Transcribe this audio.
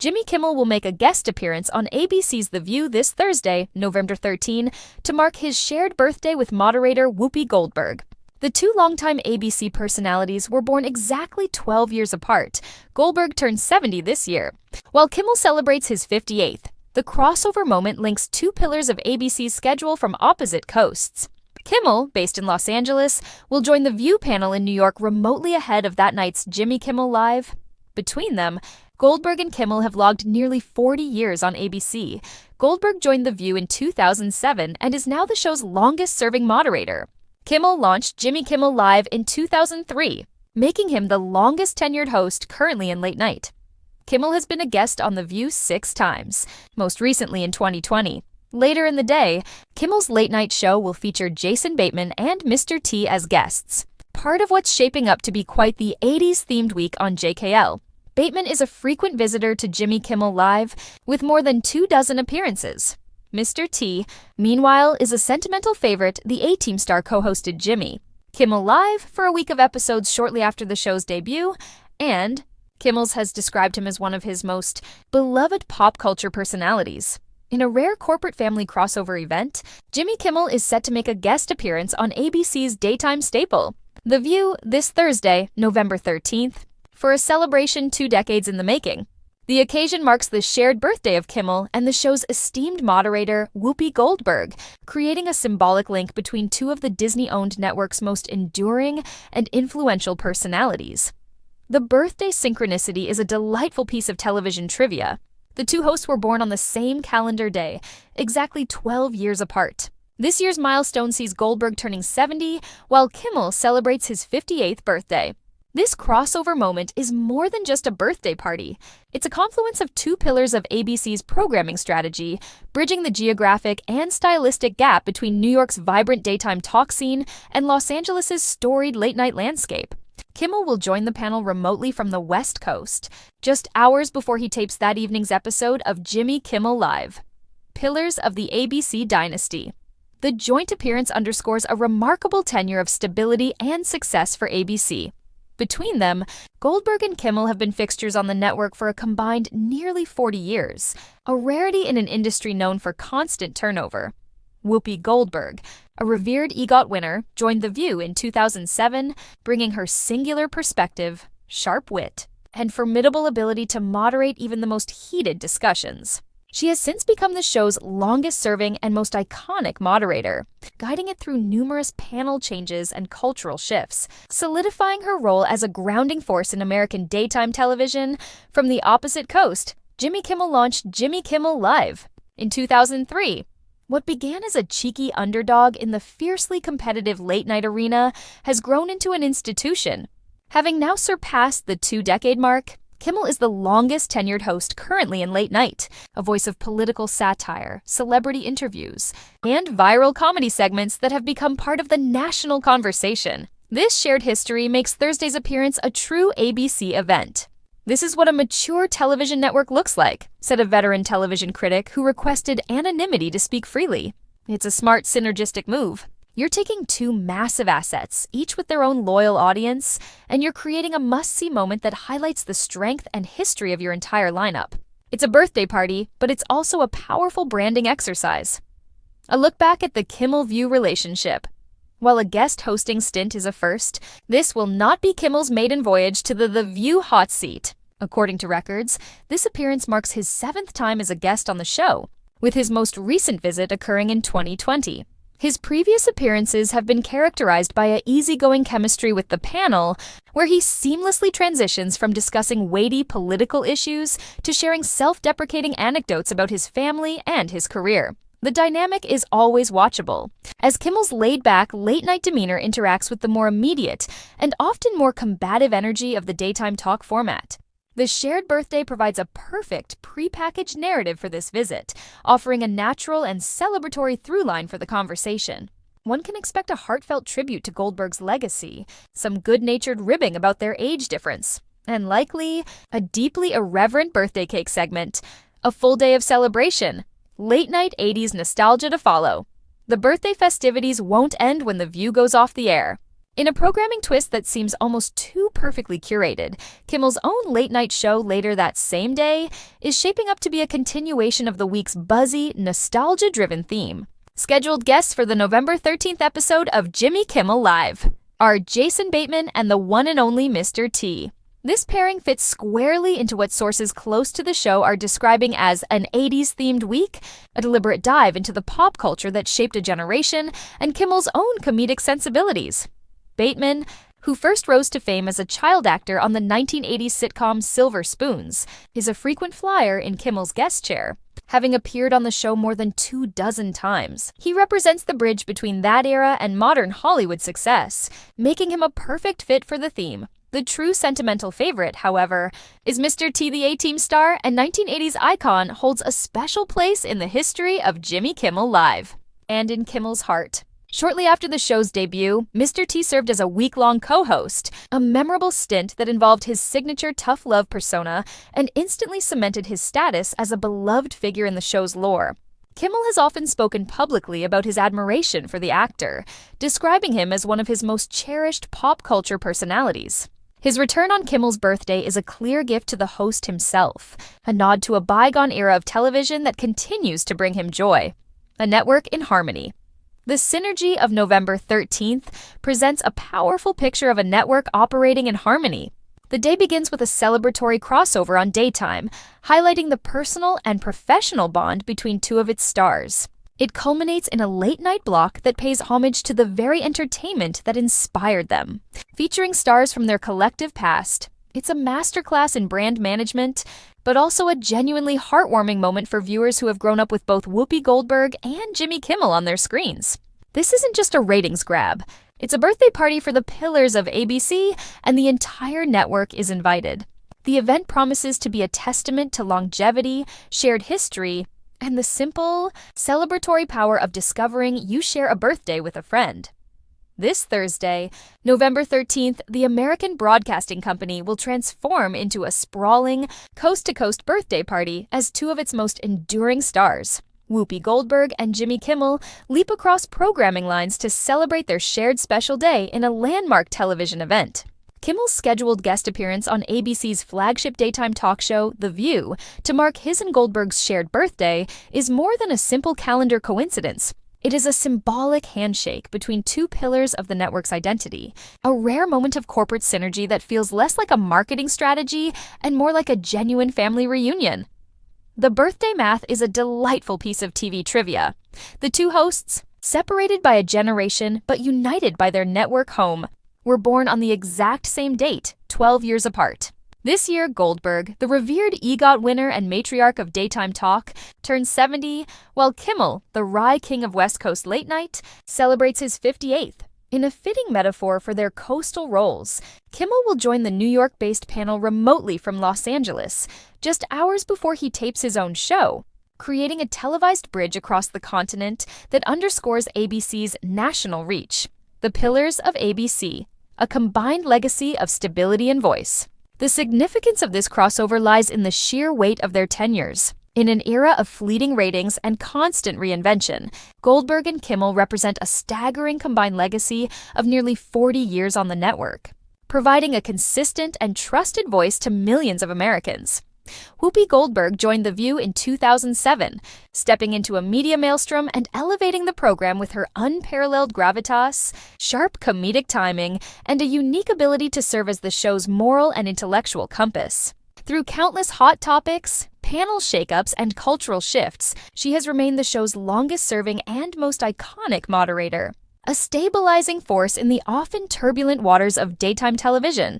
Jimmy Kimmel will make a guest appearance on ABC's The View this Thursday, November 13, to mark his shared birthday with moderator Whoopi Goldberg. The two longtime ABC personalities were born exactly 12 years apart. Goldberg turned 70 this year, while Kimmel celebrates his 58th. The crossover moment links two pillars of ABC's schedule from opposite coasts. Kimmel, based in Los Angeles, will join the View panel in New York remotely ahead of that night's Jimmy Kimmel Live. Between them, Goldberg and Kimmel have logged nearly 40 years on ABC. Goldberg joined The View in 2007 and is now the show's longest-serving moderator. Kimmel launched Jimmy Kimmel Live in 2003, making him the longest-tenured host currently in late night. Kimmel has been a guest on The View 6 times, most recently in 2020. Later in the day, Kimmel's late-night show will feature Jason Bateman and Mr. T as guests, part of what's shaping up to be quite the 80s-themed week on JKL. Bateman is a frequent visitor to Jimmy Kimmel Live, with more than 24 appearances. Mr. T, meanwhile, is a sentimental favorite the A-Team star co-hosted Jimmy Kimmel Live for a week of episodes shortly after the show's debut, and Kimmel's has described him as one of his most beloved pop culture personalities. In a rare corporate family crossover event, Jimmy Kimmel is set to make a guest appearance on ABC's daytime staple, The View, this Thursday, November 13th, for a celebration 2 decades in the making. The occasion marks the shared birthday of Kimmel and the show's esteemed moderator, Whoopi Goldberg, creating a symbolic link between two of the Disney-owned network's most enduring and influential personalities. The birthday synchronicity is a delightful piece of television trivia. The two hosts were born on the same calendar day, exactly 12 years apart. This year's milestone sees Goldberg turning 70, while Kimmel celebrates his 58th birthday. This crossover moment is more than just a birthday party. It's a confluence of two pillars of ABC's programming strategy, bridging the geographic and stylistic gap between New York's vibrant daytime talk scene and Los Angeles' storied late-night landscape. Kimmel will join the panel remotely from the West Coast, just hours before he tapes that evening's episode of Jimmy Kimmel Live. Pillars of the ABC Dynasty. The joint appearance underscores a remarkable tenure of stability and success for ABC. Between them, Goldberg and Kimmel have been fixtures on the network for a combined nearly 40 years, a rarity in an industry known for constant turnover. Whoopi Goldberg, a revered EGOT winner, joined The View in 2007, bringing her singular perspective, sharp wit, and formidable ability to moderate even the most heated discussions. She has since become the show's longest-serving and most iconic moderator, guiding it through numerous panel changes and cultural shifts, solidifying her role as a grounding force in American daytime television. From the opposite coast, Jimmy Kimmel launched Jimmy Kimmel Live in 2003. What began as a cheeky underdog in the fiercely competitive late-night arena has grown into an institution. Having now surpassed the 2-decade mark, Kimmel is the longest-tenured host currently in late night, a voice of political satire, celebrity interviews, and viral comedy segments that have become part of the national conversation. This shared history makes Thursday's appearance a true ABC event. "This is what a mature television network looks like," said a veteran television critic who requested anonymity to speak freely. "It's a smart, synergistic move. You're taking two massive assets, each with their own loyal audience, and you're creating a must-see moment that highlights the strength and history of your entire lineup. It's a birthday party, but it's also a powerful branding exercise." A look back at the Kimmel-View relationship. While a guest hosting stint is a first, this will not be Kimmel's maiden voyage to the View hot seat. According to records, this appearance marks his 7th time as a guest on the show, with his most recent visit occurring in 2020. His previous appearances have been characterized by an easygoing chemistry with the panel, where he seamlessly transitions from discussing weighty political issues to sharing self-deprecating anecdotes about his family and his career. The dynamic is always watchable, as Kimmel's laid-back, late-night demeanor interacts with the more immediate and often more combative energy of the daytime talk format. The shared birthday provides a perfect pre-packaged narrative for this visit, offering a natural and celebratory through-line for the conversation. One can expect a heartfelt tribute to Goldberg's legacy, some good-natured ribbing about their age difference, and likely a deeply irreverent birthday cake segment, a full day of celebration, late-night 80s nostalgia to follow. The birthday festivities won't end when The View goes off the air. In a programming twist that seems almost too perfectly curated, Kimmel's own late-night show later that same day is shaping up to be a continuation of the week's buzzy, nostalgia-driven theme. Scheduled guests for the November 13th episode of Jimmy Kimmel Live are Jason Bateman and the one and only Mr. T. This pairing fits squarely into what sources close to the show are describing as an 80s-themed week, a deliberate dive into the pop culture that shaped a generation, and Kimmel's own comedic sensibilities. Bateman, who first rose to fame as a child actor on the 1980s sitcom Silver Spoons, is a frequent flyer in Kimmel's guest chair, having appeared on the show more than 24 times. He represents the bridge between that era and modern Hollywood success, making him a perfect fit for the theme. The true sentimental favorite, however, is Mr. T. The A-Team star and 1980s icon holds a special place in the history of Jimmy Kimmel Live and in Kimmel's heart. Shortly after the show's debut, Mr. T served as a week-long co-host, a memorable stint that involved his signature tough love persona and instantly cemented his status as a beloved figure in the show's lore. Kimmel has often spoken publicly about his admiration for the actor, describing him as one of his most cherished pop culture personalities. His return on Kimmel's birthday is a clear gift to the host himself, a nod to a bygone era of television that continues to bring him joy. A network in harmony. The synergy of November 13th presents a powerful picture of a network operating in harmony. The day begins with a celebratory crossover on daytime, highlighting the personal and professional bond between two of its stars. It culminates in a late-night block that pays homage to the very entertainment that inspired them. Featuring stars from their collective past, it's a masterclass in brand management, but also a genuinely heartwarming moment for viewers who have grown up with both Whoopi Goldberg and Jimmy Kimmel on their screens. This isn't just a ratings grab. It's a birthday party for the pillars of ABC, and the entire network is invited. The event promises to be a testament to longevity, shared history, and the simple, celebratory power of discovering you share a birthday with a friend. This Thursday, November 13th, the American Broadcasting Company will transform into a sprawling, coast-to-coast birthday party as two of its most enduring stars, Whoopi Goldberg and Jimmy Kimmel, leap across programming lines to celebrate their shared special day in a landmark television event. Kimmel's scheduled guest appearance on ABC's flagship daytime talk show, The View, to mark his and Goldberg's shared birthday is more than a simple calendar coincidence. It is a symbolic handshake between two pillars of the network's identity, a rare moment of corporate synergy that feels less like a marketing strategy and more like a genuine family reunion. The birthday math is a delightful piece of TV trivia. The two hosts, separated by a generation but united by their network home, were born on the exact same date, 12 years apart. This year, Goldberg, the revered EGOT winner and matriarch of daytime talk, turns 70, while Kimmel, the wry king of West Coast late night, celebrates his 58th. In a fitting metaphor for their coastal roles, Kimmel will join the New York-based panel remotely from Los Angeles, just hours before he tapes his own show, creating a televised bridge across the continent that underscores ABC's national reach. The pillars of ABC, a combined legacy of stability and voice. The significance of this crossover lies in the sheer weight of their tenures. In an era of fleeting ratings and constant reinvention, Goldberg and Kimmel represent a staggering combined legacy of nearly 40 years on the network, providing a consistent and trusted voice to millions of Americans. Whoopi Goldberg joined The View in 2007, stepping into a media maelstrom and elevating the program with her unparalleled gravitas, sharp comedic timing, and a unique ability to serve as the show's moral and intellectual compass. Through countless hot topics, panel shakeups, and cultural shifts, she has remained the show's longest-serving and most iconic moderator, a stabilizing force in the often turbulent waters of daytime television.